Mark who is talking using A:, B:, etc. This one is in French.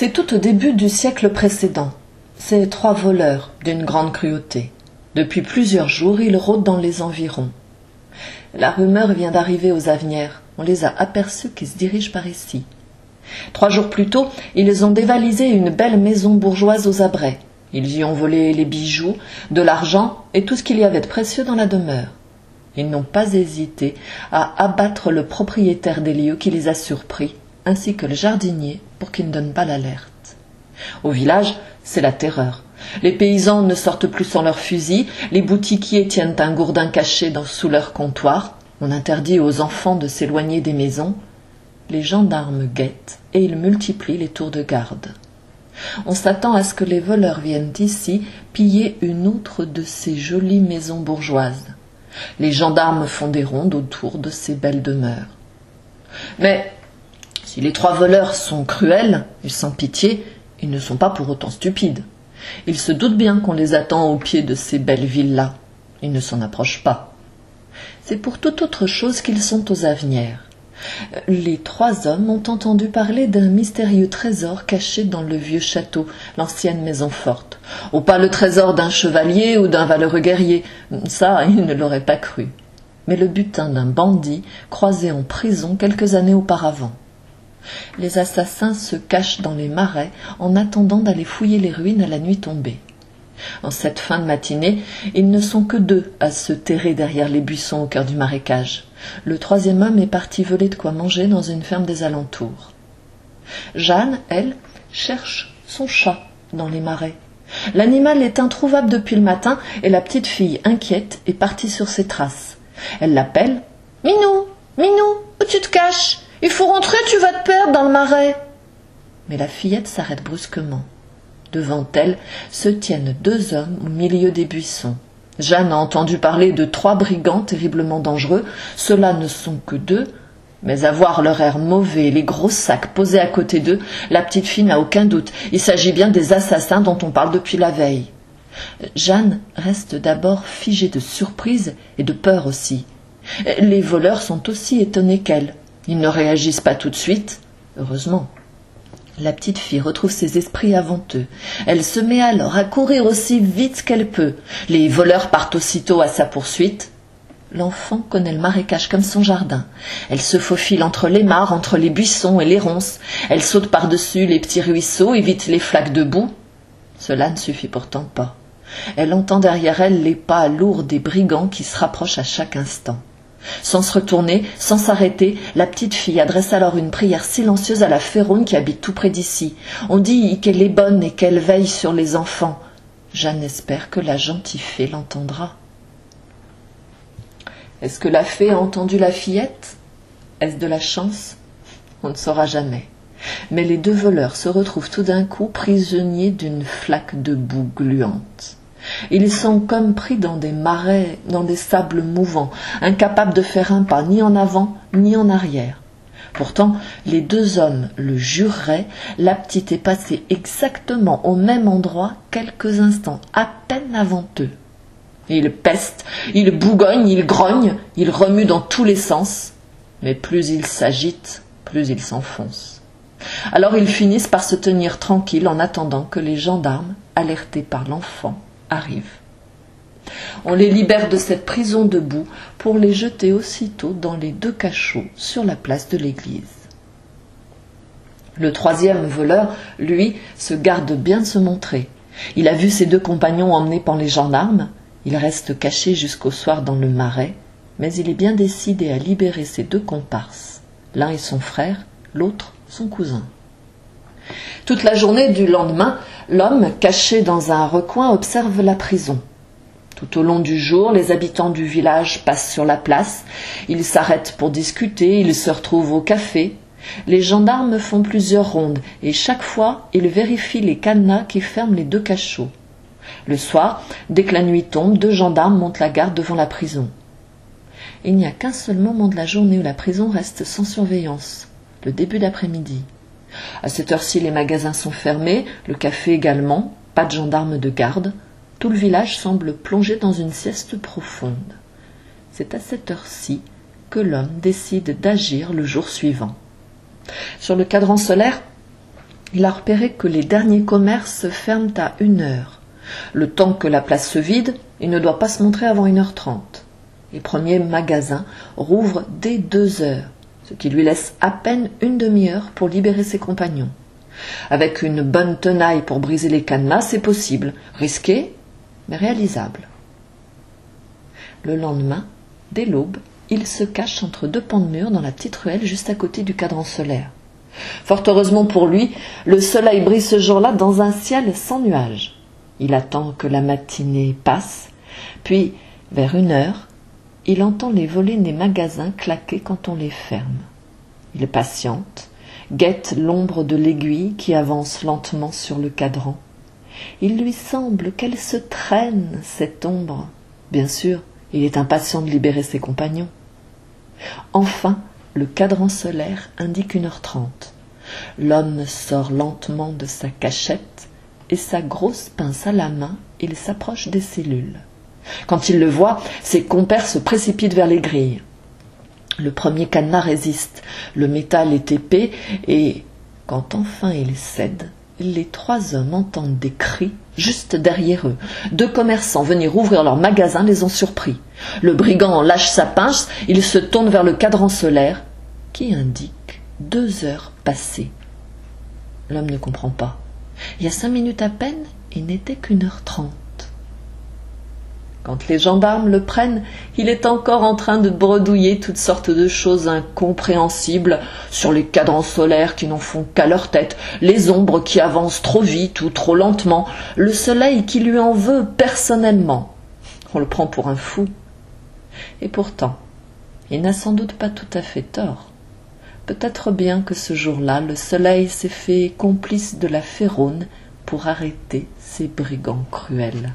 A: C'est tout au début du siècle précédent. Ces 3 voleurs d'une grande cruauté. Depuis plusieurs jours, ils rôdent dans les environs. La rumeur vient d'arriver aux Avenières. On les a aperçus qui se dirigent par ici. 3 jours plus tôt, ils ont dévalisé une belle maison bourgeoise aux Abrets. Ils y ont volé les bijoux, de l'argent et tout ce qu'il y avait de précieux dans la demeure. Ils n'ont pas hésité à abattre le propriétaire des lieux qui les a surpris, ainsi que le jardinier, pour qu'il ne donne pas l'alerte. Au village, c'est la terreur. Les paysans ne sortent plus sans leurs fusils, les boutiquiers tiennent un gourdin caché sous leur comptoir, on interdit aux enfants de s'éloigner des maisons, les gendarmes guettent et ils multiplient les tours de garde. On s'attend à ce que les voleurs viennent ici piller une autre de ces jolies maisons bourgeoises. Les gendarmes font des rondes autour de ces belles demeures. Mais si les 3 voleurs sont cruels et sans pitié, ils ne sont pas pour autant stupides. Ils se doutent bien qu'on les attend au pied de ces belles villas. Ils ne s'en approchent pas. C'est pour toute autre chose qu'ils sont aux Avenières. Les 3 hommes ont entendu parler d'un mystérieux trésor caché dans le vieux château, l'ancienne maison forte. Oh, pas le trésor d'un chevalier ou d'un valeureux guerrier, ça, ils ne l'auraient pas cru. Mais le butin d'un bandit croisé en prison quelques années auparavant. Les assassins se cachent dans les marais en attendant d'aller fouiller les ruines à la nuit tombée. En cette fin de matinée, ils ne sont que 2 à se terrer derrière les buissons au cœur du marécage. Le 3e homme est parti voler de quoi manger dans une ferme des alentours. Jeanne, elle, cherche son chat dans les marais. L'animal est introuvable depuis le matin et la petite fille, inquiète, est partie sur ses traces. Elle l'appelle. « Minou, Minou, où tu te caches ? Il faut rentrer, tu vas te perdre dans le marais. » Mais la fillette s'arrête brusquement. Devant elle se tiennent 2 hommes au milieu des buissons. Jeanne a entendu parler de 3 brigands terriblement dangereux. Ceux-là ne sont que 2, mais à voir leur air mauvais et les gros sacs posés à côté d'eux, la petite fille n'a aucun doute. Il s'agit bien des assassins dont on parle depuis la veille. Jeanne reste d'abord figée de surprise et de peur aussi. Les voleurs sont aussi étonnés qu'elle. Ils ne réagissent pas tout de suite, heureusement. La petite fille retrouve ses esprits avant eux. Elle se met alors à courir aussi vite qu'elle peut. Les voleurs partent aussitôt à sa poursuite. L'enfant connaît le marécage comme son jardin. Elle se faufile entre les mares, entre les buissons et les ronces. Elle saute par-dessus les petits ruisseaux, évite les flaques de boue. Cela ne suffit pourtant pas. Elle entend derrière elle les pas lourds des brigands qui se rapprochent à chaque instant. Sans se retourner, sans s'arrêter, la petite fille adresse alors une prière silencieuse à la Féronne qui habite tout près d'ici. On dit qu'elle est bonne et qu'elle veille sur les enfants. Jeanne espère que la gentille fée l'entendra. Est-ce que la fée a entendu la fillette? Est-ce de la chance? On ne saura jamais. Mais les 2 voleurs se retrouvent tout d'un coup prisonniers d'une flaque de boue gluante. Ils sont comme pris dans des marais, dans des sables mouvants, incapables de faire un pas ni en avant ni en arrière. Pourtant, les 2 hommes le jureraient, la petite est passée exactement au même endroit quelques instants, à peine avant eux. Ils pestent, ils bougognent, ils grognent, ils remuent dans tous les sens, mais plus ils s'agitent, plus ils s'enfoncent. Alors ils finissent par se tenir tranquilles en attendant que les gendarmes, alertés par l'enfant, arrivent. On les libère de cette prison de boue pour les jeter aussitôt dans les 2 cachots sur la place de l'église. Le 3e voleur, lui, se garde bien de se montrer. Il a vu ses 2 compagnons emmenés par les gendarmes. Il reste caché jusqu'au soir dans le marais, mais il est bien décidé à libérer ses 2 comparses. L'un est son frère, l'autre son cousin. Toute la journée du lendemain, l'homme, caché dans un recoin, observe la prison. Tout au long du jour, les habitants du village passent sur la place. Ils s'arrêtent pour discuter, ils se retrouvent au café. Les gendarmes font plusieurs rondes et chaque fois, ils vérifient les cadenas qui ferment les 2 cachots. Le soir, dès que la nuit tombe, 2 gendarmes montent la garde devant la prison. Il n'y a qu'un seul moment de la journée où la prison reste sans surveillance, le début d'après-midi. À cette heure-ci, les magasins sont fermés, le café également, pas de gendarmes de garde. Tout le village semble plongé dans une sieste profonde. C'est à cette heure-ci que l'homme décide d'agir le jour suivant. Sur le cadran solaire, Il a repéré que les derniers commerces ferment à 1h. Le temps que la place se vide, il ne doit pas se montrer avant 1h30. Les premiers magasins rouvrent dès 2h, ce qui lui laisse à peine une demi-heure pour libérer ses compagnons. Avec une bonne tenaille pour briser les cadenas, c'est possible, risqué, mais réalisable. Le lendemain, dès l'aube, il se cache entre 2 pans de mur dans la petite ruelle juste à côté du cadran solaire. Fort heureusement pour lui, le soleil brille ce jour-là dans un ciel sans nuages. Il attend que la matinée passe, puis, vers 1h, il entend les volets des magasins claquer quand on les ferme. Il patiente, guette l'ombre de l'aiguille qui avance lentement sur le cadran. Il lui semble qu'elle se traîne, cette ombre. Bien sûr, il est impatient de libérer ses compagnons. Enfin, le cadran solaire indique 1h30. L'homme sort lentement de sa cachette et sa grosse pince à la main, il s'approche des cellules. Quand il le voit, ses compères se précipitent vers les grilles. Le premier cadenas résiste, le métal est épais et, quand enfin il cède, les 3 hommes entendent des cris juste derrière eux. 2 commerçants venir ouvrir leur magasin les ont surpris. Le brigand lâche sa pince, il se tourne vers le cadran solaire qui indique 2h passées. L'homme ne comprend pas. Il y a 5 minutes à peine, il n'était qu'1h30. Quand les gendarmes le prennent, il est encore en train de bredouiller toutes sortes de choses incompréhensibles sur les cadrans solaires qui n'en font qu'à leur tête, les ombres qui avancent trop vite ou trop lentement, le soleil qui lui en veut personnellement. On le prend pour un fou. Et pourtant, il n'a sans doute pas tout à fait tort. Peut-être bien que ce jour-là, le soleil s'est fait complice de la Féronne pour arrêter ces brigands cruels.